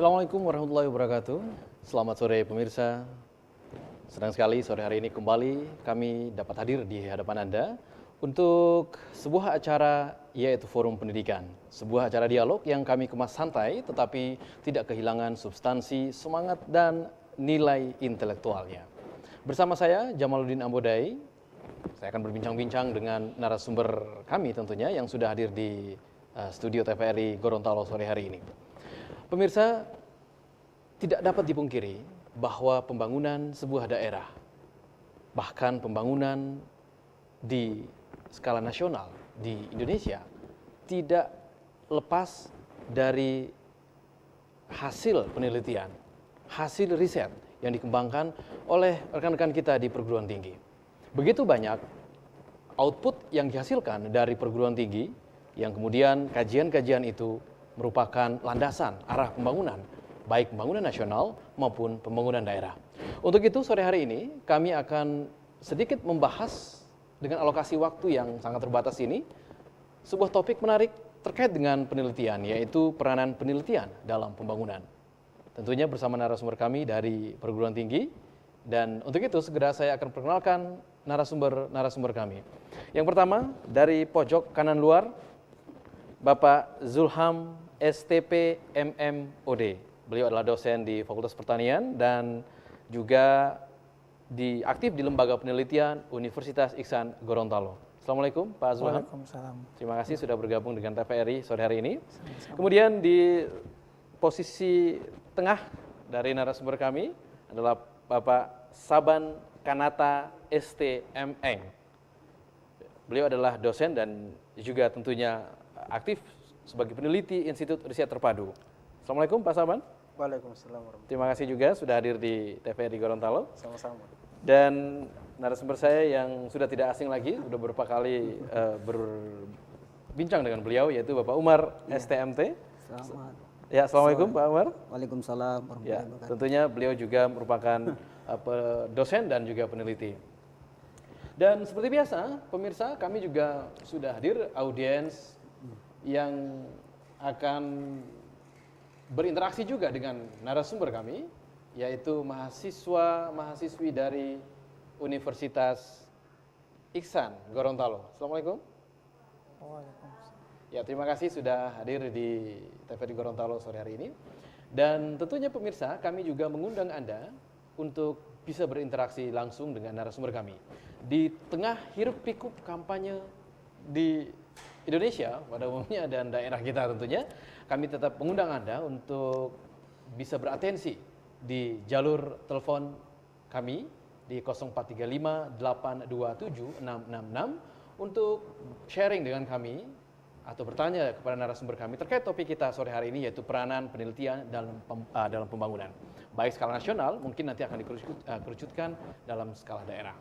Assalamualaikum warahmatullahi wabarakatuh. Selamat sore pemirsa. Senang sekali sore hari ini kembali kami dapat hadir di hadapan Anda untuk sebuah acara yaitu Forum Pendidikan. Sebuah acara dialog yang kami kemas santai tetapi tidak kehilangan substansi, semangat, dan nilai intelektualnya. Bersama saya Jamaluddin Ambodai, saya akan berbincang-bincang dengan narasumber kami tentunya yang sudah hadir di studio TVRI Gorontalo sore hari ini. Pemirsa, tidak dapat dipungkiri bahwa pembangunan sebuah daerah, bahkan pembangunan di skala nasional di Indonesia, tidak lepas dari hasil penelitian, hasil riset yang dikembangkan oleh rekan-rekan kita di perguruan tinggi. Begitu banyak output yang dihasilkan dari perguruan tinggi, yang kemudian kajian-kajian itu merupakan landasan arah pembangunan, baik pembangunan nasional maupun pembangunan daerah. Untuk itu sore hari ini kami akan sedikit membahas dengan alokasi waktu yang sangat terbatas ini, sebuah topik menarik terkait dengan penelitian, yaitu peranan penelitian dalam pembangunan. Tentunya bersama narasumber kami dari perguruan tinggi, dan untuk itu segera saya akan perkenalkan narasumber kami. Yang pertama dari pojok kanan luar, Bapak Zulham STP MMOD. Beliau adalah dosen di Fakultas Pertanian dan juga aktif di Lembaga Penelitian Universitas Ihsan Gorontalo. Assalamualaikum Pak Zulham. Waalaikumsalam. Terima kasih sudah bergabung dengan TVRI sore hari ini. Kemudian di posisi tengah dari narasumber kami adalah Bapak Saban Kanata STMN. Beliau adalah dosen dan juga tentunya aktif sebagai peneliti Institut Riset Terpadu. Assalamualaikum Pak Saban. Waalaikumsalam warahmatullahi. Terima kasih juga sudah hadir di TVRI Gorontalo. Sama-sama. Dan narasumber saya yang sudah tidak asing lagi, sudah beberapa kali berbincang dengan beliau, yaitu Bapak Umar STMT. Selamat. Ya, Assalamualaikum Pak Umar. Waalaikumsalam warahmatullahi Ya, wabarakatuh. tentunya beliau juga merupakan dosen dan juga peneliti. Dan seperti biasa, pemirsa, kami juga sudah hadir audiens yang akan berinteraksi juga dengan narasumber kami, yaitu mahasiswa-mahasiswi dari Universitas Ihsan Gorontalo. Assalamualaikum. Waalaikumsalam. Ya, terima kasih sudah hadir di TVRI Gorontalo sore hari ini. Dan tentunya pemirsa, kami juga mengundang Anda untuk bisa berinteraksi langsung dengan narasumber kami. Di tengah hiruk pikuk kampanye di Indonesia pada umumnya dan daerah kita tentunya, kami tetap mengundang Anda untuk bisa beratensi di jalur telepon kami di 0435 827 666 untuk sharing dengan kami atau bertanya kepada narasumber kami terkait topik kita sore hari ini, yaitu peranan penelitian dalam pembangunan. Baik skala nasional, mungkin nanti akan dikerucutkan dalam skala daerah.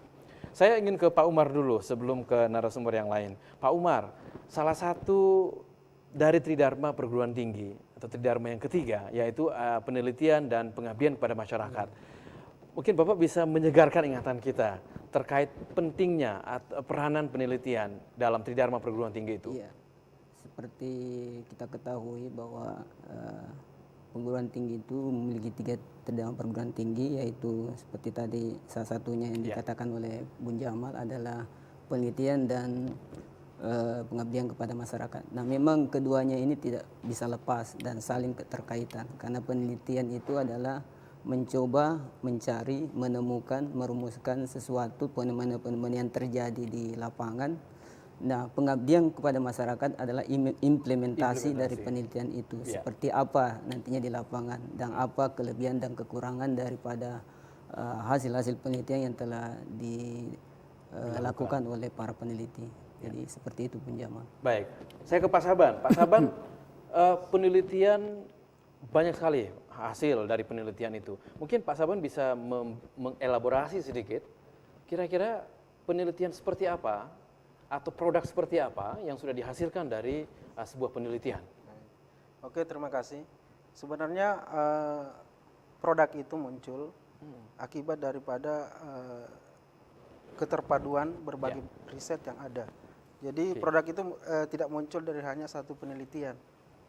Saya ingin ke Pak Umar dulu sebelum ke narasumber yang lain. Pak Umar, salah satu dari Tridharma perguruan tinggi atau Tridharma yang ketiga, yaitu penelitian dan pengabdian kepada masyarakat. Mungkin Bapak bisa menyegarkan ingatan kita terkait pentingnya peranan penelitian dalam Tridharma perguruan tinggi itu. Iya, seperti kita ketahui bahwa perguruan tinggi itu memiliki 3 Tridharma perguruan tinggi, yaitu seperti tadi salah satunya yang dikatakan oleh Bun Jamal adalah penelitian dan pengabdian kepada masyarakat. Nah, memang keduanya ini tidak bisa lepas dan saling keterkaitan, karena penelitian itu adalah mencoba, mencari, menemukan, merumuskan sesuatu fenomena-fenomena yang terjadi di lapangan. Nah, pengabdian kepada masyarakat adalah implementasi dari penelitian itu. Seperti apa nantinya di lapangan dan apa kelebihan dan kekurangan daripada hasil-hasil penelitian yang telah dilakukan oleh para peneliti. Jadi seperti itu Bun Jamal. Baik, saya ke Pak Saban. Pak Saban, penelitian banyak sekali hasil dari penelitian itu. Mungkin Pak Saban bisa mengelaborasi sedikit, kira-kira penelitian seperti apa atau produk seperti apa yang sudah dihasilkan dari sebuah penelitian. Oke, terima kasih. Sebenarnya produk itu muncul akibat daripada keterpaduan berbagai riset yang ada. Jadi produk itu tidak muncul dari hanya satu penelitian.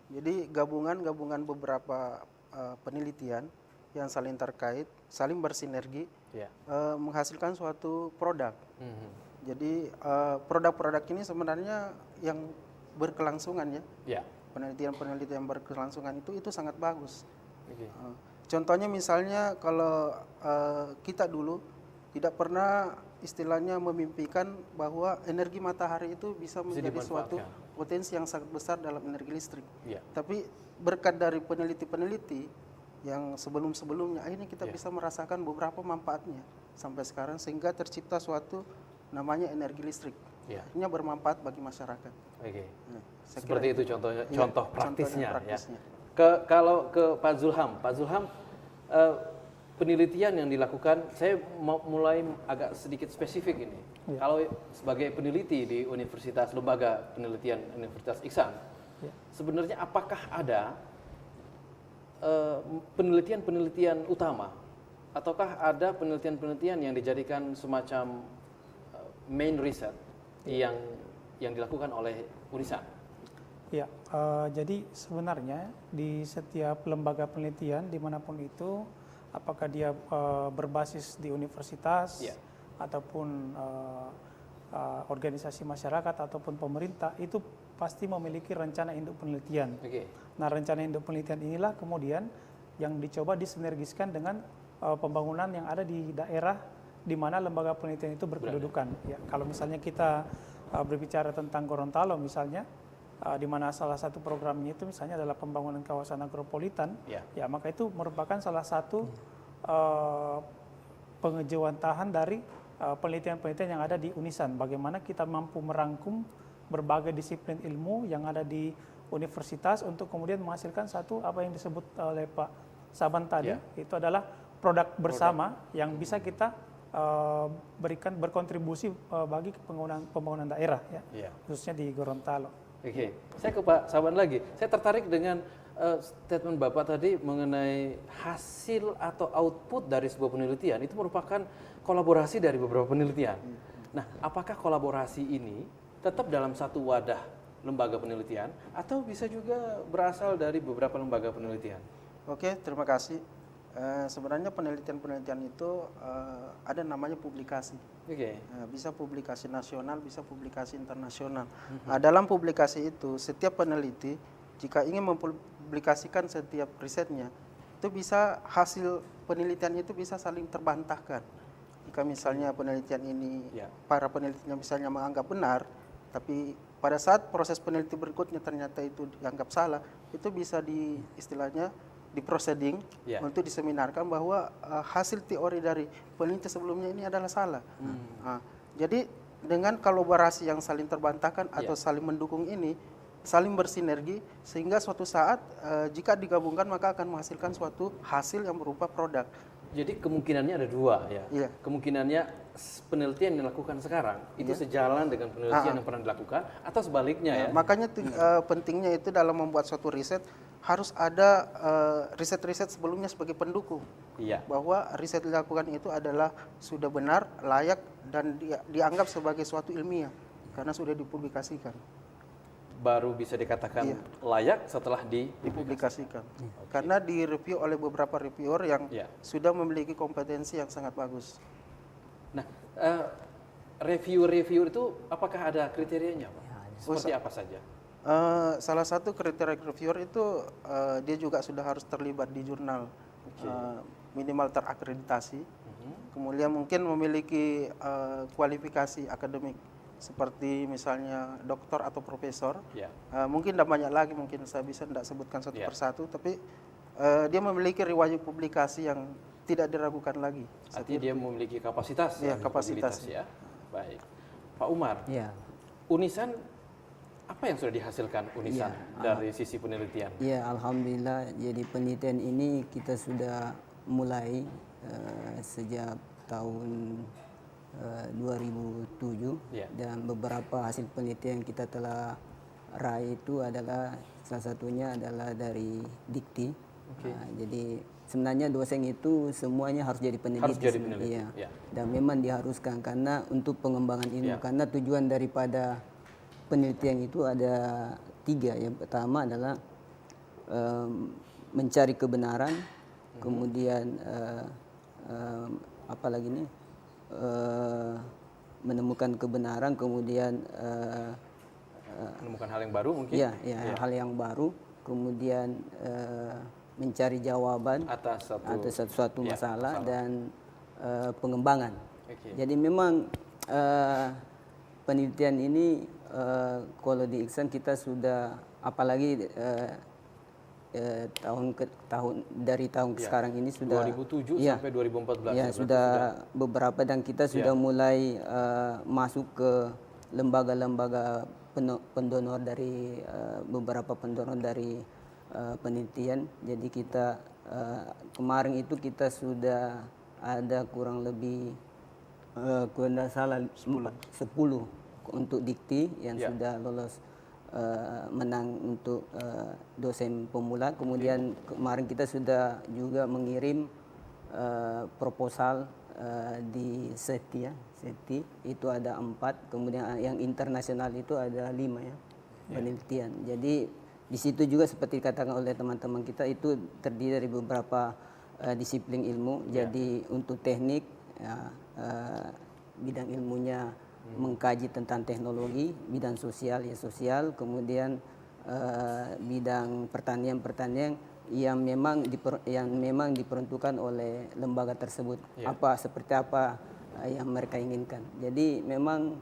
Jadi gabungan beberapa penelitian yang saling terkait, saling bersinergi, Ya. menghasilkan suatu produk. Mhm. Jadi produk-produk ini sebenarnya yang berkelangsungan ya, Ya. penelitian-penelitian berkelangsungan itu sangat bagus. Oke. Contohnya misalnya kalau kita dulu tidak pernah istilahnya memimpikan bahwa energi matahari itu bisa menjadi suatu dimanfaatkan. potensi yang sangat besar dalam energi listrik. Ya. Tapi berkat dari peneliti-peneliti yang sebelum-sebelumnya, akhirnya kita bisa merasakan beberapa manfaatnya sampai sekarang sehingga tercipta suatu namanya energi listrik. Ya. Akhirnya bermanfaat bagi masyarakat. Oke. Nah, saya Seperti kira itu contohnya, Iya, contoh contohnya praktisnya, praktisnya. ya. Kalau ke Pak Zulham, penelitian yang dilakukan, saya mau mulai agak sedikit spesifik ini. Kalau sebagai peneliti di Universitas Lembaga Penelitian Universitas Iksan, sebenarnya apakah ada penelitian-penelitian utama, ataukah ada penelitian-penelitian yang dijadikan semacam main research yang dilakukan oleh Unisan? Ya, jadi sebenarnya di setiap lembaga penelitian dimanapun itu, apakah dia berbasis di universitas ataupun organisasi masyarakat ataupun pemerintah, itu pasti memiliki rencana induk penelitian. Nah, rencana induk penelitian inilah kemudian yang dicoba disinergiskan dengan pembangunan yang ada di daerah di mana lembaga penelitian itu berkedudukan. Ya, kalau misalnya kita berbicara tentang Gorontalo misalnya, di mana salah satu programnya itu misalnya adalah pembangunan kawasan agropolitan, ya maka itu merupakan salah satu pengejawantahan dari penelitian-penelitian yang ada di Unisan. Bagaimana kita mampu merangkum berbagai disiplin ilmu yang ada di universitas untuk kemudian menghasilkan satu apa yang disebut oleh Pak Saban tadi, itu adalah produk bersama yang bisa kita berikan berkontribusi bagi pembangunan daerah, ya, khususnya di Gorontalo. Oke, saya ke Pak Saban lagi. Saya tertarik dengan statement Bapak tadi mengenai hasil atau output dari sebuah penelitian itu merupakan kolaborasi dari beberapa penelitian. Nah, apakah kolaborasi ini tetap dalam satu wadah lembaga penelitian atau bisa juga berasal dari beberapa lembaga penelitian? Oke, terima kasih. Sebenarnya penelitian-penelitian itu ada namanya publikasi. Bisa publikasi nasional, bisa publikasi internasional. Dalam publikasi itu, setiap peneliti jika ingin mempublikasikan setiap risetnya, itu bisa hasil penelitian itu bisa saling terbantahkan. Jika misalnya penelitian ini, para penelitinya misalnya menganggap benar, tapi pada saat proses peneliti berikutnya ternyata itu dianggap salah, itu bisa istilahnya di proceeding untuk diseminarkan bahwa hasil teori dari peneliti sebelumnya ini adalah salah. Jadi dengan kolaborasi yang saling terbantahkan atau saling mendukung ini, saling bersinergi sehingga suatu saat jika digabungkan maka akan menghasilkan suatu hasil yang berupa produk. Jadi kemungkinannya ada dua ya. Kemungkinannya penelitian yang dilakukan sekarang itu sejalan dengan penelitian yang pernah dilakukan atau sebaliknya ya. Makanya pentingnya itu dalam membuat suatu riset harus ada riset-riset sebelumnya sebagai pendukung. Bahwa riset yang dilakukan itu adalah sudah benar, layak dan dianggap sebagai suatu ilmiah karena sudah dipublikasikan. Baru bisa dikatakan layak setelah dipublikasikan. Karena direview oleh beberapa reviewer yang sudah memiliki kompetensi yang sangat bagus. Nah, reviewer itu apakah ada kriterianya, Pak? Seperti apa saja? Salah satu kriteria reviewer itu dia juga sudah harus terlibat di jurnal, minimal terakreditasi. Kemudian mungkin memiliki kualifikasi akademik seperti misalnya doktor atau profesor. Mungkin tidak banyak lagi, mungkin saya bisa tidak sebutkan satu persatu, tapi dia memiliki riwayat publikasi yang tidak diragukan lagi. Artinya dia memiliki kapasitas. Kapasitas. Ya. Baik, Pak Umar. Unisan apa yang sudah dihasilkan Unisan dari sisi penelitian? Ya, alhamdulillah. Jadi penelitian ini kita sudah mulai sejak tahun 2007 dan beberapa hasil penelitian kita telah raih itu adalah salah satunya adalah dari Dikti. Jadi sebenarnya dosen itu semuanya harus jadi peneliti. Dan memang diharuskan karena untuk pengembangan ilmu karena tujuan daripada penelitian itu ada 3. Yang pertama adalah mencari kebenaran, kemudian apa lagi nih, menemukan kebenaran, kemudian Menemukan hal yang baru mungkin? ya hal yang baru, kemudian mencari jawaban Atas suatu ya, masalah dan pengembangan. Oke. Jadi memang penelitian ini kalau di Iksan kita sudah, apalagi dari tahun ke sekarang ini sudah 2007 sampai 2014 ya, sudah beberapa, dan kita sudah mulai masuk ke lembaga-lembaga pendonor dari beberapa pendonor dari penelitian. Jadi kita kemarin itu kita sudah ada kurang lebih kalau tidak salah 10 untuk dikti yang sudah lolos menang untuk dosen pemula. Kemudian kemarin kita sudah juga mengirim proposal di SETI itu ada 4, kemudian yang internasional itu ada 5 ya, penelitian. Jadi di situ juga seperti dikatakan oleh teman-teman kita, itu terdiri dari beberapa disiplin ilmu. Jadi untuk teknik ya, bidang ilmunya mengkaji tentang teknologi, bidang sosial ya sosial, kemudian bidang pertanian yang memang diperuntukkan oleh lembaga tersebut, seperti apa yang mereka inginkan. Jadi memang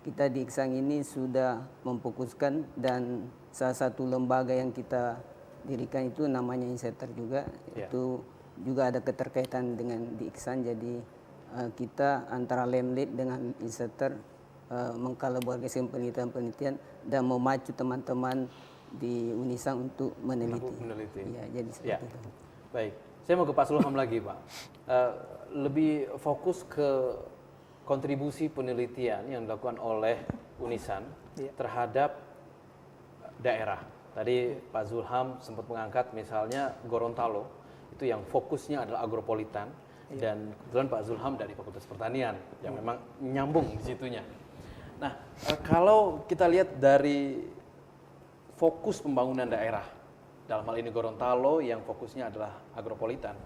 kita di Iksan ini sudah memfokuskan, dan salah satu lembaga yang kita dirikan itu namanya Insetter juga. Itu juga ada keterkaitan dengan di Iksan. Jadi kita antara Lemlit dengan Insetter mengkolaborasikan penelitian dan memacu teman-teman di Unisan untuk meneliti. Ya, jadi seperti itu. Baik, saya mau ke Pak Sulham lagi, Pak. Lebih fokus ke kontribusi penelitian yang dilakukan oleh Unisan terhadap daerah. Tadi Pak Zulham sempat mengangkat misalnya Gorontalo, itu yang fokusnya adalah agropolitan, dan kebetulan Pak Zulham dari Fakultas Pertanian yang memang nyambung di situnya. Nah, kalau kita lihat dari fokus pembangunan daerah, dalam hal ini Gorontalo yang fokusnya adalah agropolitan,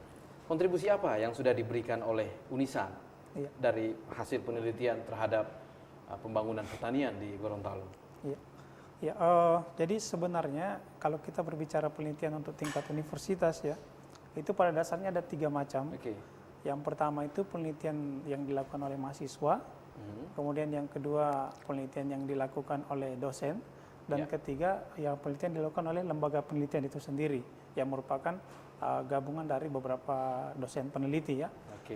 kontribusi apa yang sudah diberikan oleh Unisan dari hasil penelitian terhadap pembangunan pertanian di Gorontalo? Jadi sebenarnya kalau kita berbicara penelitian untuk tingkat universitas ya, itu pada dasarnya ada 3 macam. Yang pertama itu penelitian yang dilakukan oleh mahasiswa, kemudian yang kedua penelitian yang dilakukan oleh dosen, dan ketiga yang penelitian dilakukan oleh lembaga penelitian itu sendiri yang merupakan gabungan dari beberapa dosen peneliti ya.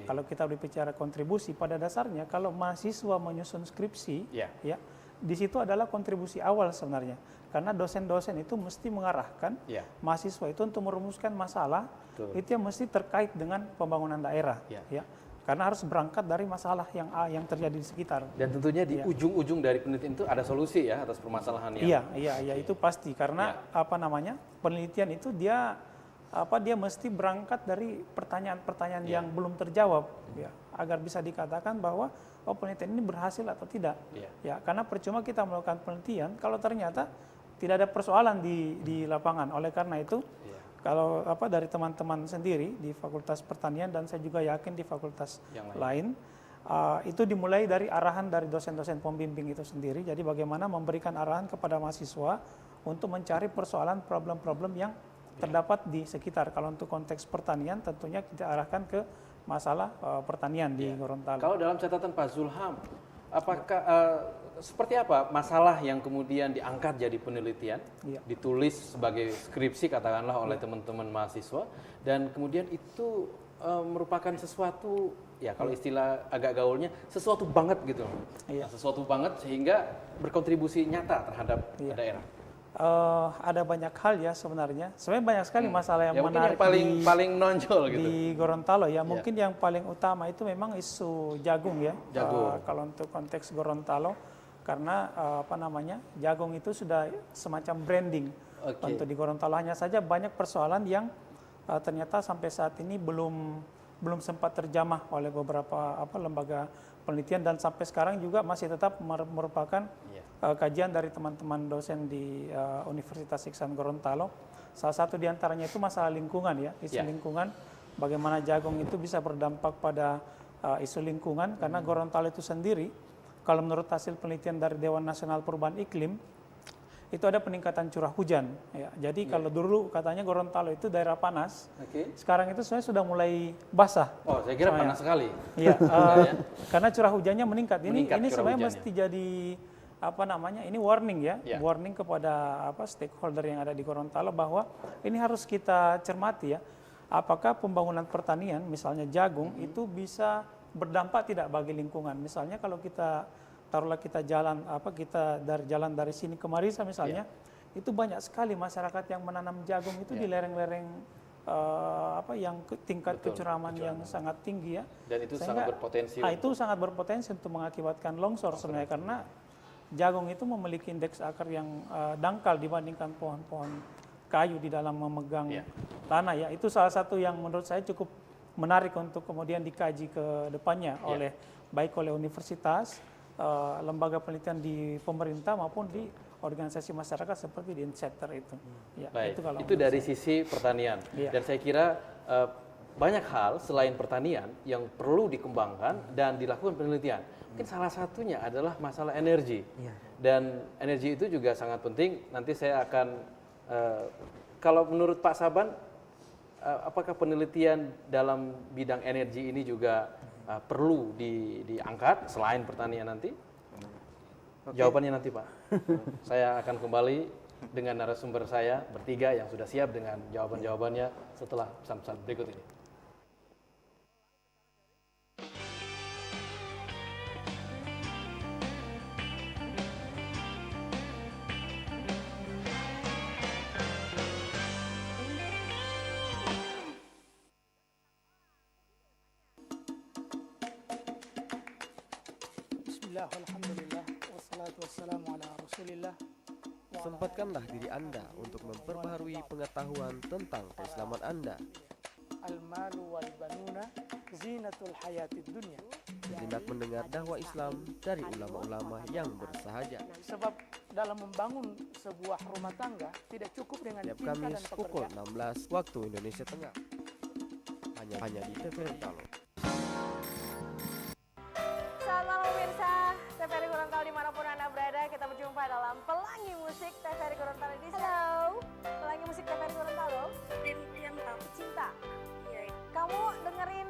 Kalau kita berbicara kontribusi, pada dasarnya kalau mahasiswa menyusun skripsi ya, di situ adalah kontribusi awal sebenarnya, karena dosen-dosen itu mesti mengarahkan mahasiswa itu untuk merumuskan masalah. Itu yang mesti terkait dengan pembangunan daerah ya. Karena harus berangkat dari masalah yang terjadi di sekitar. Dan tentunya di ujung-ujung dari penelitian itu ada solusi ya atas permasalahan yang. Iya, itu pasti, karena penelitian itu dia mesti berangkat dari pertanyaan-pertanyaan yang belum terjawab ya, agar bisa dikatakan bahwa penelitian ini berhasil atau tidak. Ya, karena percuma kita melakukan penelitian kalau ternyata tidak ada persoalan di lapangan. Oleh karena itu kalau dari teman-teman sendiri di Fakultas Pertanian, dan saya juga yakin di fakultas yang lain, itu dimulai dari arahan dari dosen-dosen pembimbing itu sendiri. Jadi bagaimana memberikan arahan kepada mahasiswa untuk mencari persoalan problem-problem yang terdapat di sekitar. Kalau untuk konteks pertanian tentunya kita arahkan ke masalah pertanian di Gorontalo. Kalau dalam catatan Pak Zulham, apakah seperti apa masalah yang kemudian diangkat jadi penelitian, ditulis sebagai skripsi katakanlah oleh teman-teman mahasiswa, dan kemudian itu merupakan sesuatu, ya kalau istilah agak gaulnya, sesuatu banget gitu, sesuatu banget sehingga berkontribusi nyata terhadap daerah. Ada banyak hal ya sebenarnya banyak sekali masalah yang menarik yang paling menonjol gitu di Gorontalo ya. Mungkin yang paling utama itu memang isu jagung ya. Kalau untuk konteks Gorontalo, karena jagung itu sudah semacam branding untuk di Gorontalo. Hanya saja banyak persoalan yang ternyata sampai saat ini belum sempat terjamah oleh beberapa lembaga penelitian, dan sampai sekarang juga masih tetap merupakan kajian dari teman-teman dosen di Universitas Iksan Gorontalo. Salah satu diantaranya itu masalah lingkungan ya, isu lingkungan. Bagaimana jagung itu bisa berdampak pada isu lingkungan, karena Gorontalo itu sendiri, kalau menurut hasil penelitian dari Dewan Nasional Perubahan Iklim, itu ada peningkatan curah hujan. Ya. Jadi kalau dulu katanya Gorontalo itu daerah panas, sekarang itu sebenarnya sudah mulai basah. Oh, saya kira panas sekali. Iya, karena curah hujannya meningkat. Ini sebenarnya mesti jadi ini warning ya, warning kepada stakeholder yang ada di Gorontalo bahwa ini harus kita cermati ya. Apakah pembangunan pertanian, misalnya jagung, itu bisa berdampak tidak bagi lingkungan? Misalnya kalau kita taruhlah kita jalan dari sini ke Marisa misalnya, itu banyak sekali masyarakat yang menanam jagung itu di lereng-lereng yang tingkat kecuraman yang sangat tinggi ya. Dan itu sangat berpotensi. Itu sangat berpotensi untuk mengakibatkan longsor sebenarnya, karena jagung itu memiliki indeks akar yang dangkal dibandingkan pohon-pohon kayu di dalam memegang tanah ya. Itu salah satu yang menurut saya cukup menarik untuk kemudian dikaji ke depannya baik oleh universitas, lembaga penelitian di pemerintah maupun di organisasi masyarakat seperti di Insetter itu. Ya, baik, itu dari sisi pertanian. Dan saya kira banyak hal selain pertanian yang perlu dikembangkan dan dilakukan penelitian. Mungkin salah satunya adalah masalah energi. Dan energi itu juga sangat penting. Nanti saya akan kalau menurut Pak Saban, apakah penelitian dalam bidang energi ini juga perlu diangkat selain pertanian nanti? Jawabannya nanti Pak. Saya akan kembali dengan narasumber saya bertiga yang sudah siap dengan jawaban-jawabannya setelah pesan-pesan berikut ini. Alhamdulillah, wassalatu wassalamu ala rasulillah. Sempatkanlah diri Anda untuk memperbaharui pengetahuan tentang keislaman Anda. Al-malu wal banuna zinatul hayatid dunya. Sejenak mendengar dakwah Islam dari ulama-ulama yang bersahaja. Sebab dalam membangun sebuah rumah tangga tidak cukup dengan Tiap cinta Kamis dan pukul pekerjaan. 16 waktu Indonesia Tengah. Hanya di TVRI Gorontalo. Selamat malam pemirsa TVRI Gorontalo dimanapun Anda berada. Kita berjumpa dalam Pelangi Musik TVRI Gorontalo Edisi. Halo, Pelangi Musik TVRI Gorontalo. Pecinta. Kamu dengerin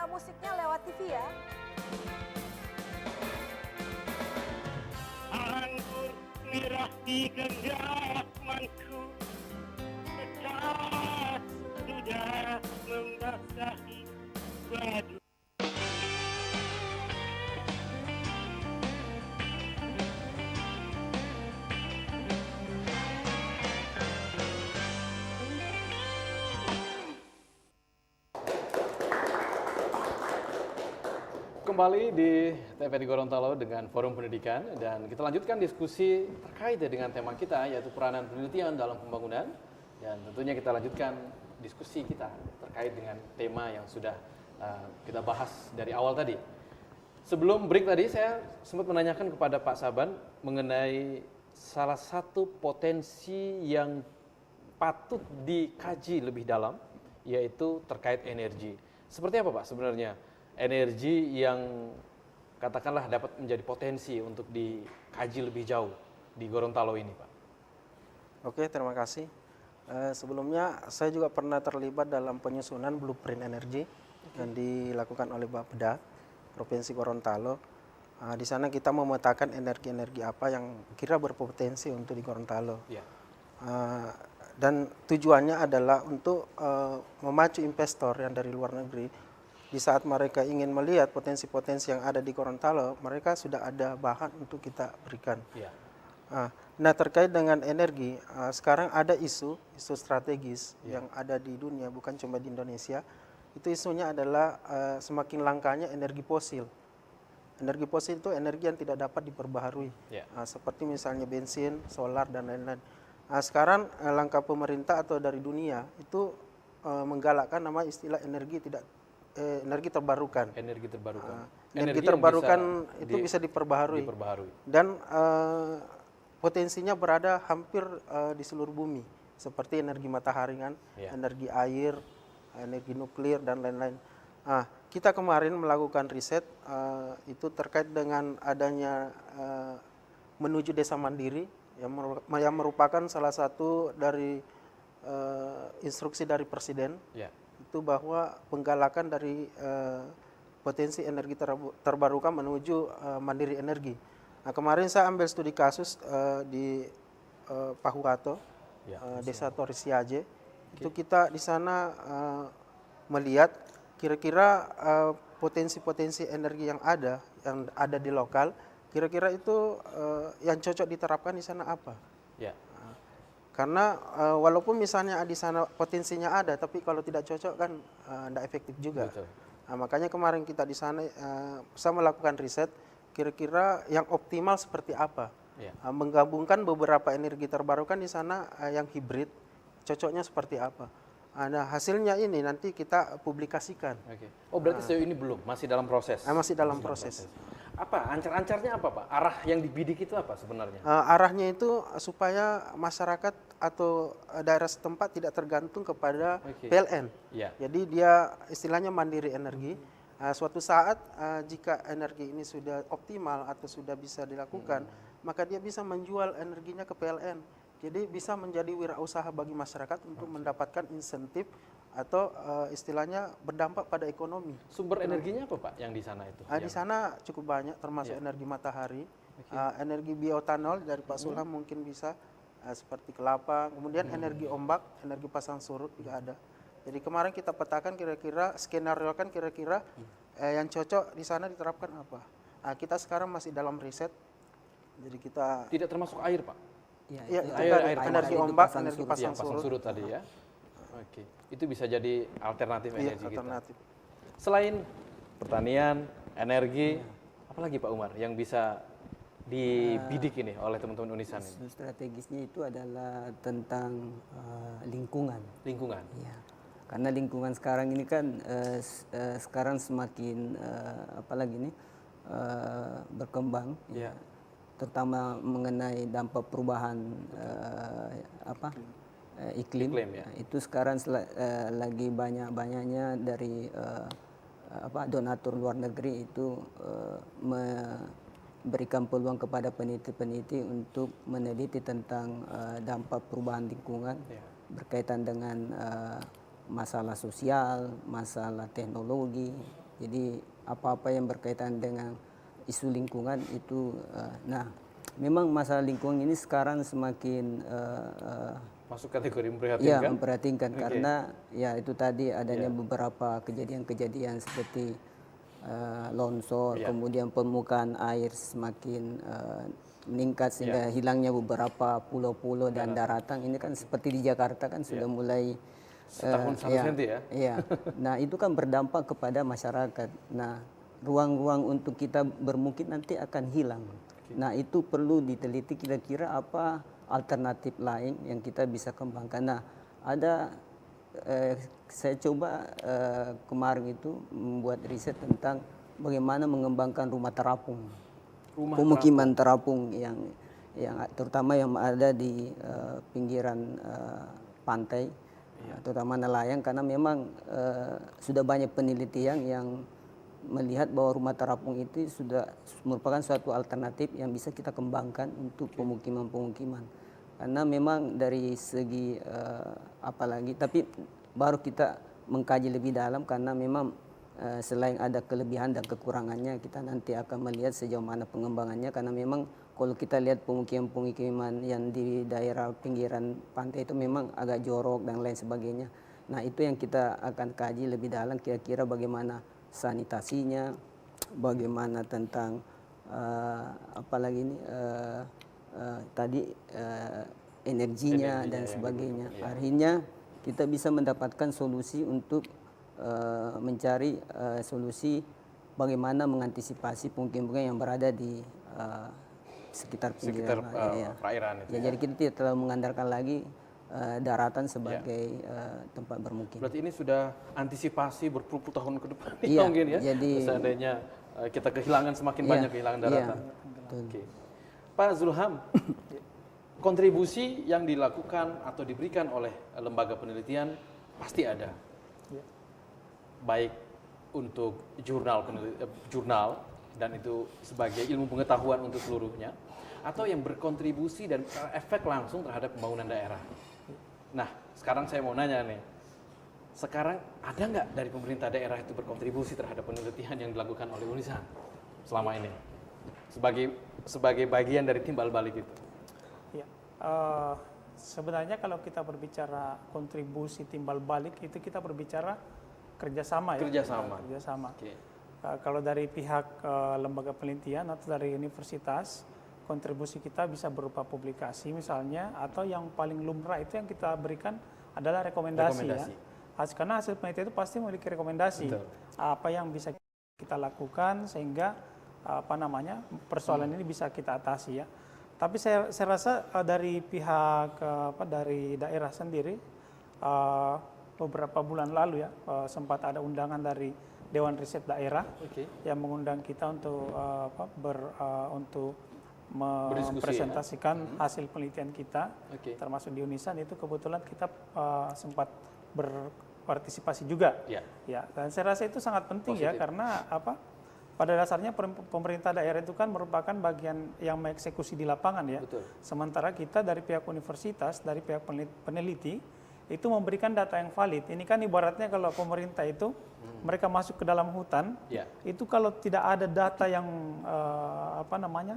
musiknya lewat TV ya? Anggur merah di genggamanku, dekat sudah membasahi baju. Kembali di TVRI Gorontalo dengan Forum Pendidikan, dan kita lanjutkan diskusi terkait dengan tema kita, yaitu peranan penelitian dalam pembangunan. Dan tentunya kita lanjutkan diskusi kita terkait dengan tema yang sudah kita bahas dari awal tadi. Sebelum break tadi saya sempat menanyakan kepada Pak Saban mengenai salah satu potensi yang patut dikaji lebih dalam, yaitu terkait energi. Seperti apa Pak sebenarnya energi yang katakanlah dapat menjadi potensi untuk dikaji lebih jauh di Gorontalo ini, Pak? Oke, terima kasih. Sebelumnya saya juga pernah terlibat dalam penyusunan blueprint energi yang dilakukan oleh Bapeda Provinsi Gorontalo. Di sana kita memetakan energi-energi apa yang kira berpotensi untuk di Gorontalo. Dan tujuannya adalah untuk memacu investor yang dari luar negeri. Di saat mereka ingin melihat potensi-potensi yang ada di Gorontalo, mereka sudah ada bahan untuk kita berikan. Nah, terkait dengan energi, sekarang ada isu strategis yang ada di dunia, bukan cuma di Indonesia. Itu isunya adalah semakin langkanya energi fosil. Energi fosil itu energi yang tidak dapat diperbaharui, seperti misalnya bensin, solar, dan lain-lain. Sekarang langkah pemerintah atau dari dunia itu menggalakkan nama istilah energi terbarukan. Energi terbarukan itu bisa diperbaharui. Dan potensinya berada hampir di seluruh bumi. seperti energi matahari kan, Ya. energi air, energi nuklir dan lain-lain. Kita kemarin melakukan riset itu terkait dengan adanya menuju desa mandiri yang merupakan salah satu dari instruksi dari Presiden. Ya. Itu bahwa penggalakan dari potensi energi terbarukan menuju mandiri energi. Nah, kemarin saya ambil studi kasus di Pahuato, Ya, Desa Torisiaje. Itu kita di sana melihat kira-kira potensi-potensi energi yang ada di lokal, kira-kira itu yang cocok diterapkan di sana apa? Ya. Karena walaupun misalnya di sana potensinya ada, tapi kalau tidak cocok kan tidak efektif juga. Betul. Nah, makanya kemarin kita di sana saya melakukan riset, kira-kira yang optimal seperti apa. Ya. Menggabungkan beberapa energi terbarukan di sana yang hibrid, cocoknya seperti apa. Nah, hasilnya ini nanti kita publikasikan. Oke. Oh, berarti sejauh ini belum, masih dalam proses. Masih dalam proses. Apa ancar-ancarnya apa, Pak? Arah yang dibidik itu apa sebenarnya? Arahnya itu supaya masyarakat atau daerah setempat tidak tergantung kepada PLN. Ya. Jadi dia istilahnya mandiri energi. Suatu saat jika energi ini sudah optimal atau sudah bisa dilakukan, maka dia bisa menjual energinya ke PLN. Jadi bisa menjadi wirausaha bagi masyarakat untuk mendapatkan insentif atau istilahnya berdampak pada ekonomi. Sumber energinya apa, Pak, yang di sana itu? Di sana cukup banyak, termasuk energi matahari, energi bioetanol dari Pak Sulham mungkin bisa, seperti kelapa, kemudian energi ombak, energi pasang surut juga ada. Jadi kemarin kita petakan kira-kira, skenario kan kira-kira yang cocok di sana diterapkan apa. Kita sekarang masih dalam riset, jadi kita... Tidak termasuk air, Pak? Ya, itu air, kan energi ombak, energi pasang surut tadi ya. Oke, itu bisa jadi alternatif energi alternatif. kita. Selain pertanian, energi, apalagi Pak Umar yang bisa dibidik ini oleh teman-teman Unisan ini? Strategisnya itu adalah tentang lingkungan. Lingkungan. Ya. Karena lingkungan sekarang ini kan sekarang semakin berkembang, ya. Terutama mengenai dampak perubahan iklim ya. Itu sekarang lagi banyak-banyaknya dari donatur luar negeri itu memberikan peluang kepada peneliti-peneliti untuk meneliti tentang dampak perubahan lingkungan berkaitan dengan masalah sosial, masalah teknologi. Jadi apa-apa yang berkaitan dengan isu lingkungan itu, memang masalah lingkungan ini sekarang semakin masuk kategori memprihatinkan. Ya, memprihatinkan karena ya itu tadi adanya beberapa kejadian-kejadian seperti longsor, kemudian permukaan air semakin meningkat sehingga hilangnya beberapa pulau-pulau dan daratan. Ini kan seperti di Jakarta kan sudah mulai setahun 1 senti ya. Iya. Nah, itu kan berdampak kepada masyarakat. Nah, ruang-ruang untuk kita bermukim nanti akan hilang. Nah, itu perlu diteliti kira-kira apa alternatif lain yang kita bisa kembangkan. Nah, ada saya coba kemarin itu membuat riset tentang bagaimana mengembangkan rumah terapung. Pemukiman terapung yang terutama yang ada di pinggiran pantai, terutama nelayan, karena memang sudah banyak penelitian yang melihat bahwa rumah terapung itu sudah merupakan suatu alternatif yang bisa kita kembangkan untuk pemukiman-pemukiman. Karena memang dari segi tapi baru kita mengkaji lebih dalam, karena memang selain ada kelebihan dan kekurangannya, kita nanti akan melihat sejauh mana pengembangannya. Karena memang kalau kita lihat pemukiman-pemukiman yang di daerah pinggiran pantai itu memang agak jorok dan lain sebagainya. Nah, itu yang kita akan kaji lebih dalam, kira-kira bagaimana sanitasinya, bagaimana tentang energinya dan sebagainya. Akhirnya kita bisa mendapatkan solusi untuk mencari solusi bagaimana mengantisipasi pemukiman yang berada di sekitar perairan itu. Jadi kita tidak terlalu mengandalkan lagi daratan sebagai tempat bermukim. Berarti ini sudah antisipasi berpuluh-puluh tahun ke depan mungkin ya. Jadi seandainya kita kehilangan semakin banyak kehilangan daratan. Oke. Pak Zulham, kontribusi yang dilakukan atau diberikan oleh lembaga penelitian pasti ada. Baik untuk jurnal dan itu sebagai ilmu pengetahuan untuk seluruhnya, atau yang berkontribusi dan efek langsung terhadap pembangunan daerah. Nah, sekarang saya mau nanya nih, sekarang ada nggak dari pemerintah daerah itu berkontribusi terhadap penelitian yang dilakukan oleh Unisan selama ini sebagai bagian dari timbal balik itu? Ya, sebenarnya kalau kita berbicara kontribusi timbal balik itu kita berbicara kerjasama ya. Kerjasama. Okay. Kalau dari pihak lembaga penelitian atau dari universitas, kontribusi kita bisa berupa publikasi misalnya, atau yang paling lumrah itu yang kita berikan adalah rekomendasi. Ya. Karena hasil penelitian itu pasti memiliki rekomendasi. Betul. Apa yang bisa kita lakukan sehingga persoalan ini bisa kita atasi ya. Tapi saya rasa dari pihak dari daerah sendiri beberapa bulan lalu ya sempat ada undangan dari Dewan Riset Daerah yang mengundang kita untuk untuk mempresentasikan hasil penelitian kita, termasuk di Unisan. Itu kebetulan kita sempat berpartisipasi juga. Ya, dan saya rasa itu sangat penting ya, karena pada dasarnya pemerintah daerah itu kan merupakan bagian yang mengeksekusi di lapangan ya. Betul. Sementara kita dari pihak universitas, dari pihak peneliti itu memberikan data yang valid. Ini kan ibaratnya kalau pemerintah itu mereka masuk ke dalam hutan, itu kalau tidak ada data yang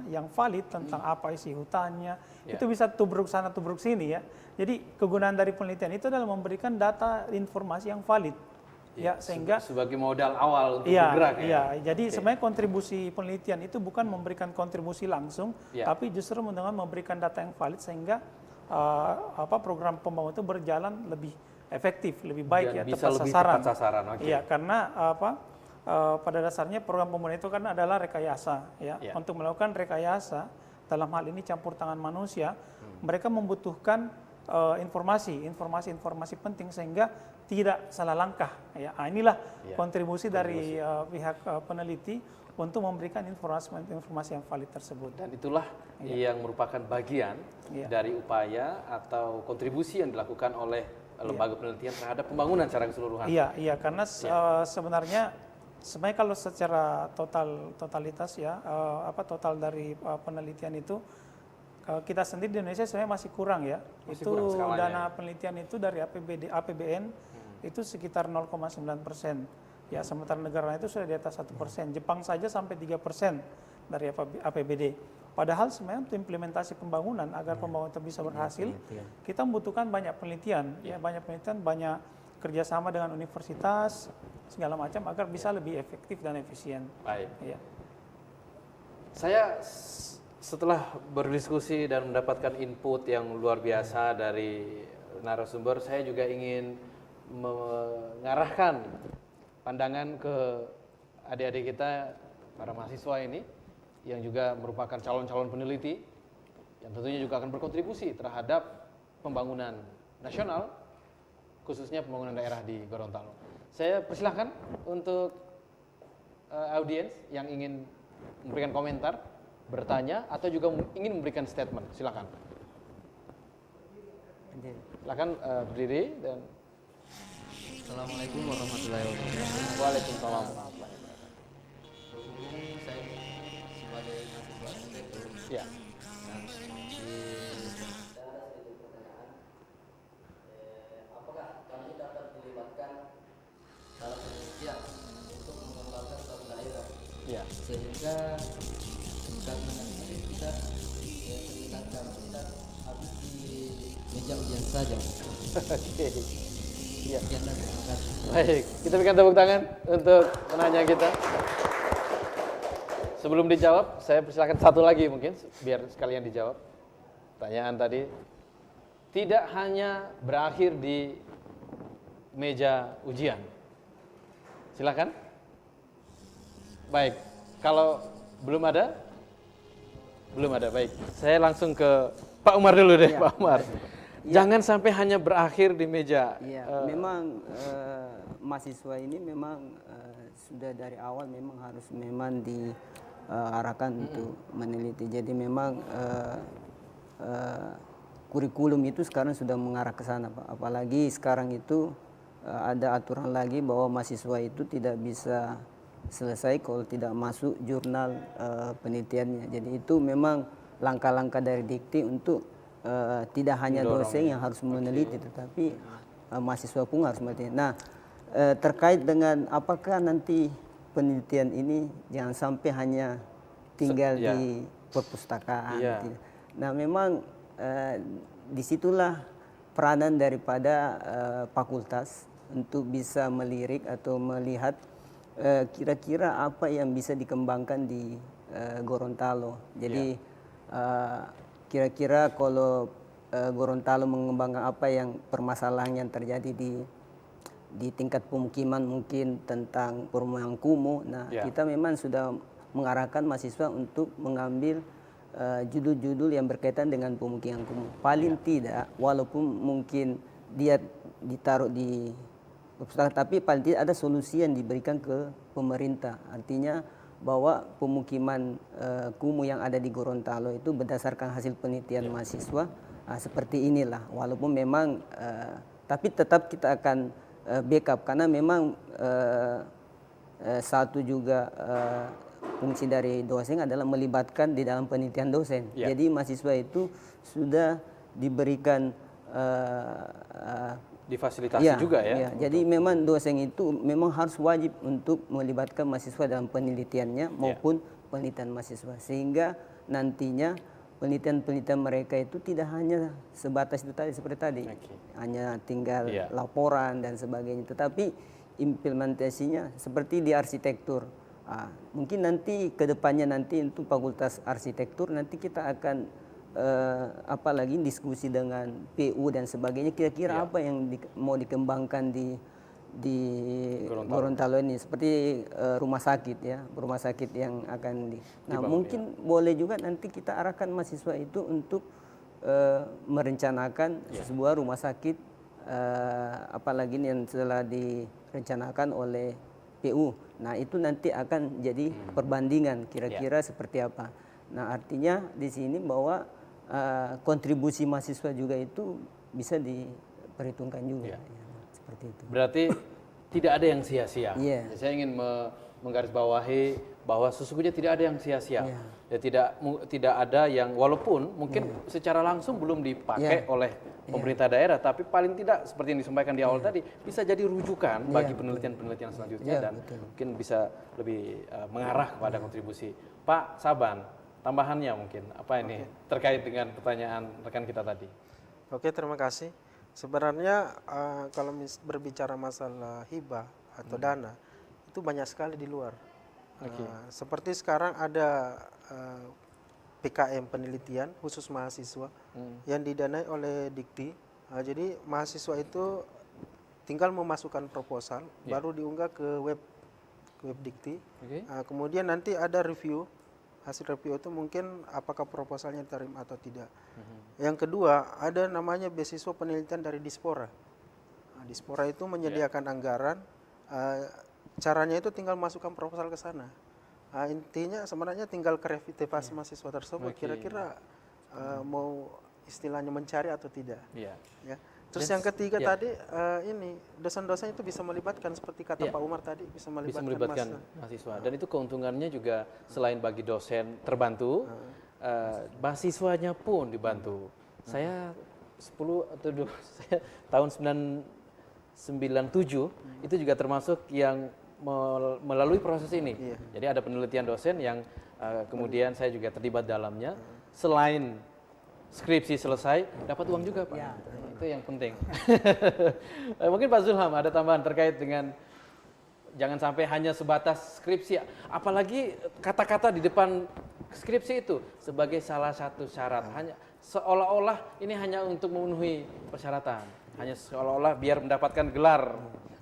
yang valid tentang apa isi hutannya, itu bisa tubruk sana tubruk sini ya. Jadi kegunaan dari penelitian itu adalah memberikan data informasi yang valid. Ya, sehingga sebagai modal awal untuk bergerak ya. Jadi sebenarnya kontribusi penelitian itu bukan memberikan kontribusi langsung, tapi justru dengan memberikan data yang valid sehingga program pembangunan itu berjalan lebih efektif, lebih baik ya, tepat sasaran. Iya, karena pada dasarnya program pembangunan itu kan adalah rekayasa ya. Untuk melakukan rekayasa dalam hal ini campur tangan manusia, mereka membutuhkan informasi penting sehingga tidak salah langkah ya. Inilah kontribusi dari pihak peneliti untuk memberikan informasi yang valid tersebut. Dan itulah yang merupakan bagian dari upaya atau kontribusi yang dilakukan oleh lembaga penelitian terhadap pembangunan secara keseluruhan. Iya, karena sebenarnya kalau secara totalitas ya total dari penelitian itu kita sendiri di Indonesia sebenarnya masih kurang ya. Kurang dana penelitian itu dari APBN itu sekitar 0,9%. Ya, sementara negara itu sudah di atas 1%. Jepang saja sampai 3% dari APBD. Padahal sebenarnya untuk implementasi pembangunan agar pembangunan itu bisa berhasil, kita membutuhkan banyak penelitian, banyak kerjasama dengan universitas segala macam agar bisa lebih efektif dan efisien. Baik. Ya. Saya setelah berdiskusi dan mendapatkan input yang luar biasa dari narasumber, saya juga ingin mengarahkan pandangan ke adik-adik kita, para mahasiswa ini, yang juga merupakan calon-calon peneliti, yang tentunya juga akan berkontribusi terhadap pembangunan nasional, khususnya pembangunan daerah di Gorontalo. Saya persilahkan untuk audiens yang ingin memberikan komentar, bertanya, atau juga ingin memberikan statement. Silakan. Silakan berdiri dan. Assalamualaikum warahmatullahi wabarakatuh. Waalaikumsalam warahmatullahi wabarakatuh. Berhubung saya sebagai mahasiswa STU. Ya. Dan apakah kami dapat dilibatkan dalam penelitian untuk mengembangkan suatu daerah? Ya. Sehingga bukan hanya kita penelitian kami tidak habis di meja ujian saja. Oke. Ya. Terima kasih. Baik, kita berikan tepuk tangan untuk penanya kita. Sebelum dijawab, saya persilakan satu lagi mungkin, biar sekalian dijawab. Pertanyaan tadi tidak hanya berakhir di meja ujian. Silakan. Baik, kalau belum ada, baik. Saya langsung ke Pak Umar dulu deh, Pak Umar. Jangan sampai hanya berakhir di meja. Memang mahasiswa ini memang sudah dari awal memang harus diarahkan untuk meneliti. Jadi memang kurikulum itu sekarang sudah mengarah ke sana, Pak. Apalagi sekarang itu ada aturan lagi bahwa mahasiswa itu tidak bisa selesai kalau tidak masuk jurnal penelitiannya. Jadi itu memang langkah-langkah dari Dikti untuk tidak hanya dosen yang harus meneliti, tetapi mahasiswa pun harus meneliti. Nah, terkait dengan apakah nanti penelitian ini jangan sampai hanya tinggal di perpustakaan. Nah, memang disitulah peranan daripada fakultas untuk bisa melirik atau melihat kira-kira apa yang bisa dikembangkan di Gorontalo. Jadi kira-kira kalau Gorontalo mengembangkan apa yang permasalahan yang terjadi di tingkat pemukiman, mungkin tentang perumahan kumuh. Nah, kita memang sudah mengarahkan mahasiswa untuk mengambil judul-judul yang berkaitan dengan pemukiman kumuh. Paling tidak, walaupun mungkin dia ditaruh di perpustakaan, tapi paling tidak ada solusi yang diberikan ke pemerintah. Artinya bahwa pemukiman kumuh yang ada di Gorontalo itu berdasarkan hasil penelitian mahasiswa seperti inilah. Walaupun memang, tapi tetap kita akan backup karena memang satu juga fungsi dari dosen adalah melibatkan di dalam penelitian dosen. Jadi mahasiswa itu sudah diberikan difasilitasi juga ya. Jadi memang dosen itu memang harus wajib untuk melibatkan mahasiswa dalam penelitiannya maupun penelitian mahasiswa, sehingga nantinya penelitian-penelitian mereka itu tidak hanya sebatas itu tadi seperti tadi, hanya tinggal laporan dan sebagainya, tetapi implementasinya seperti di arsitektur. Mungkin nanti kedepannya nanti untuk fakultas arsitektur nanti kita akan apalagi diskusi dengan PU dan sebagainya, kira-kira apa yang mau dikembangkan di Gorontalo ini, seperti rumah sakit yang akan mungkin boleh juga nanti kita arahkan mahasiswa itu untuk merencanakan sebuah rumah sakit, apalagi yang telah direncanakan oleh PU. Nah, itu nanti akan jadi perbandingan kira-kira seperti apa. Nah, artinya di sini bahwa kontribusi mahasiswa juga itu bisa diperhitungkan juga. Seperti itu. Berarti tidak ada yang sia-sia. Saya ingin menggarisbawahi bahwa sesungguhnya tidak ada yang sia-sia. Ya, tidak ada yang walaupun mungkin secara langsung belum dipakai oleh pemerintah daerah, tapi paling tidak seperti yang disampaikan di awal tadi bisa jadi rujukan bagi penelitian-penelitian selanjutnya dan mungkin bisa lebih mengarah kepada kontribusi. Pak Saban, tambahannya mungkin apa ini terkait dengan pertanyaan rekan kita tadi? Oke, terima kasih. Sebenarnya kalau berbicara masalah hibah atau dana itu banyak sekali di luar. Seperti sekarang ada PKM penelitian khusus mahasiswa yang didanai oleh Dikti. Jadi mahasiswa itu tinggal memasukkan proposal, baru diunggah ke web Dikti. Kemudian nanti ada review. Hasil review itu mungkin apakah proposalnya diterima atau tidak. Yang kedua, ada namanya beasiswa penelitian dari Dispora. Dispora itu menyediakan anggaran, caranya itu tinggal masukkan proposal ke sana. Intinya sebenarnya tinggal kreativitas mahasiswa tersebut, kira-kira mau istilahnya mencari atau tidak. Terus yang ketiga tadi ini dosen-dosen itu bisa melibatkan seperti kata Pak Umar tadi, bisa melibatkan mahasiswa. Dan itu keuntungannya juga selain bagi dosen terbantu, mahasiswanya pun dibantu. Saya tahun 97 itu juga termasuk yang melalui proses ini. Jadi ada penelitian dosen yang kemudian saya juga terlibat dalamnya. Selain skripsi selesai, dapat uang juga, Pak. Itu yang penting. Mungkin Pak Zulham ada tambahan terkait dengan jangan sampai hanya sebatas skripsi, apalagi kata-kata di depan skripsi itu sebagai salah satu syarat, hanya seolah-olah ini hanya untuk memenuhi persyaratan, hanya seolah-olah biar mendapatkan gelar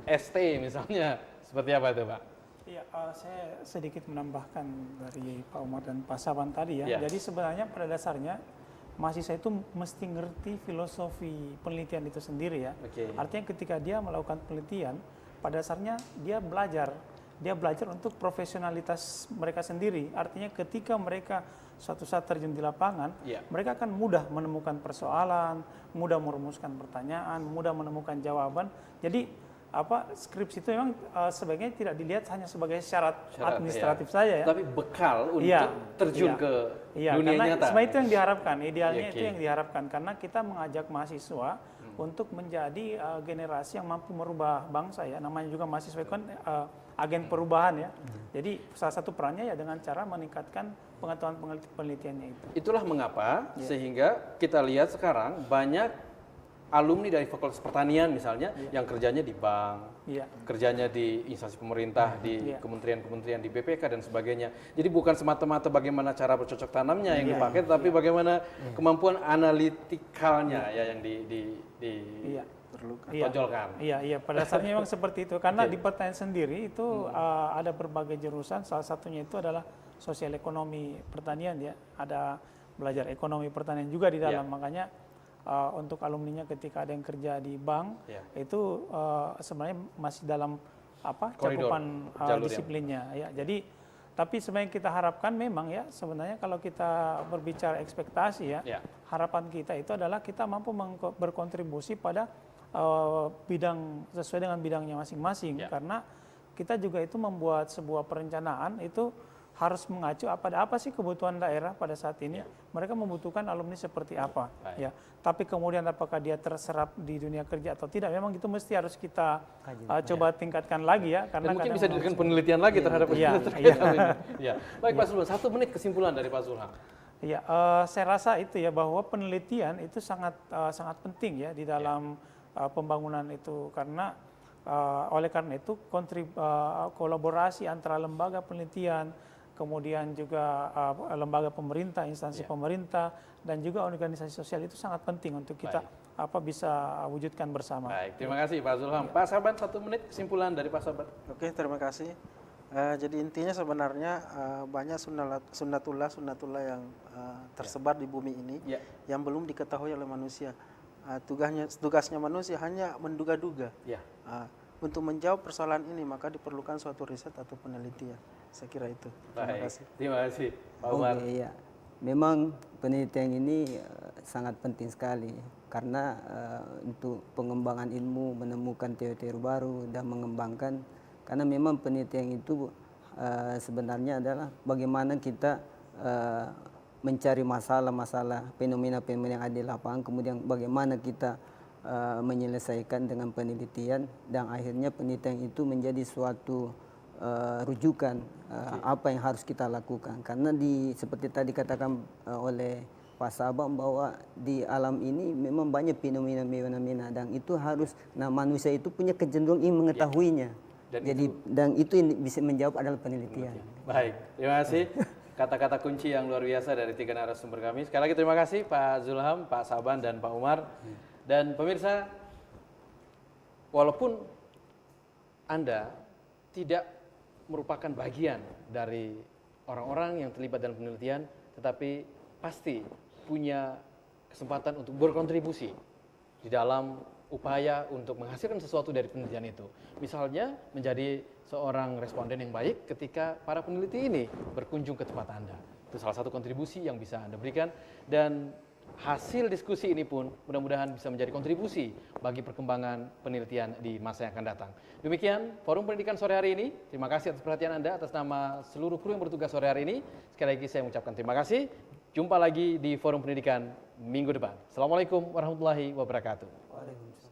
ST misalnya, seperti apa itu, Pak? Iya, saya sedikit menambahkan dari Pak Umar dan Pak Saban tadi ya. Jadi sebenarnya pada dasarnya mahasiswa itu mesti ngerti filosofi penelitian itu sendiri ya. Artinya ketika dia melakukan penelitian, pada dasarnya dia belajar dia belajar untuk profesionalitas mereka sendiri. Artinya ketika mereka suatu saat terjun di lapangan, mereka akan mudah menemukan persoalan, mudah merumuskan pertanyaan, mudah menemukan jawaban. Jadi skripsi itu memang sebaiknya tidak dilihat hanya sebagai syarat administratif saja ya. Tapi bekal untuk terjun ke dunia nyata. Karena itu yang diharapkan, idealnya itu yang diharapkan. Karena kita mengajak mahasiswa untuk menjadi generasi yang mampu merubah bangsa ya. Namanya juga mahasiswa itu kan agen perubahan ya. Jadi salah satu perannya ya dengan cara meningkatkan pengetahuan penelitiannya itu. Itulah mengapa sehingga kita lihat sekarang banyak alumni dari Fakultas Pertanian misalnya yang kerjanya di bank, kerjanya di instansi pemerintah, di kementerian-kementerian, di BPK dan sebagainya. Jadi bukan semata-mata bagaimana cara bercocok tanamnya yang dipakai, tapi bagaimana kemampuan analitikalnya ya yang ditonjolkan. Iya, pada dasarnya memang seperti itu. Karena di pertanian sendiri itu ada berbagai jurusan, salah satunya itu adalah sosial ekonomi pertanian ya. Ada belajar ekonomi pertanian juga di dalam, makanya untuk alumninya ketika ada yang kerja di bank itu sebenarnya masih dalam cakupan disiplinnya ya. Jadi tapi sebenarnya kita harapkan memang ya sebenarnya kalau kita berbicara ekspektasi ya, harapan kita itu adalah kita mampu berkontribusi pada bidang sesuai dengan bidangnya masing-masing karena kita juga itu membuat sebuah perencanaan itu harus mengacu apa sih kebutuhan daerah pada saat ini. Mereka membutuhkan alumni seperti apa. Ya. Tapi kemudian apakah dia terserap di dunia kerja atau tidak, memang itu mesti harus kita coba tingkatkan lagi ya. Karena dan mungkin bisa dilakukan penelitian lagi terhadap ini. Baik Pak Zulham, 1 menit kesimpulan dari Pak Zulham. Ya, saya rasa itu ya bahwa penelitian itu sangat penting ya di dalam pembangunan itu karena oleh karena itu kolaborasi antara lembaga penelitian, kemudian juga lembaga pemerintah, instansi pemerintah, dan juga organisasi sosial itu sangat penting untuk kita bisa wujudkan bersama. Baik, terima kasih Pak Zulham. Pak Saban, 1 menit kesimpulan dari Pak Saban. Oke, terima kasih. Jadi intinya sebenarnya banyak sunnatullah yang tersebar di bumi ini yang belum diketahui oleh manusia. Tugasnya manusia hanya menduga-duga. Untuk menjawab persoalan ini maka diperlukan suatu riset atau penelitian. Saya kira itu. Terima kasih. Terima kasih Pak Umar. Iya. Memang penelitian ini sangat penting sekali karena untuk pengembangan ilmu, menemukan teori-teori baru dan mengembangkan, karena memang penelitian itu sebenarnya adalah bagaimana kita mencari masalah-masalah, fenomena-fenomena yang ada di lapangan, kemudian bagaimana kita menyelesaikan dengan penelitian, dan akhirnya penelitian itu menjadi suatu rujukan apa yang harus kita lakukan. Karena seperti tadi katakan oleh Pak Sabang bahwa di alam ini memang banyak fenomena-fenomena dan itu harus manusia itu punya kecenderungan ingin mengetahuinya. Dan itu yang bisa menjawab adalah penelitian. Baik, terima kasih. Kata-kata kunci yang luar biasa dari 3 narasumber kami. Sekali lagi terima kasih Pak Zulham, Pak Saban, dan Pak Umar. Dan pemirsa, walaupun Anda tidak merupakan bagian dari orang-orang yang terlibat dalam penelitian, tetapi pasti punya kesempatan untuk berkontribusi di dalam upaya untuk menghasilkan sesuatu dari penelitian itu. Misalnya menjadi seorang responden yang baik ketika para peneliti ini berkunjung ke tempat Anda. Itu salah satu kontribusi yang bisa Anda berikan, dan hasil diskusi ini pun mudah-mudahan bisa menjadi kontribusi bagi perkembangan penelitian di masa yang akan datang. Demikian Forum Pendidikan sore hari ini. Terima kasih atas perhatian Anda, atas nama seluruh kru yang bertugas sore hari ini. Sekali lagi saya mengucapkan terima kasih. Jumpa lagi di Forum Pendidikan minggu depan. Assalamualaikum warahmatullahi wabarakatuh. Waalaikumsalam.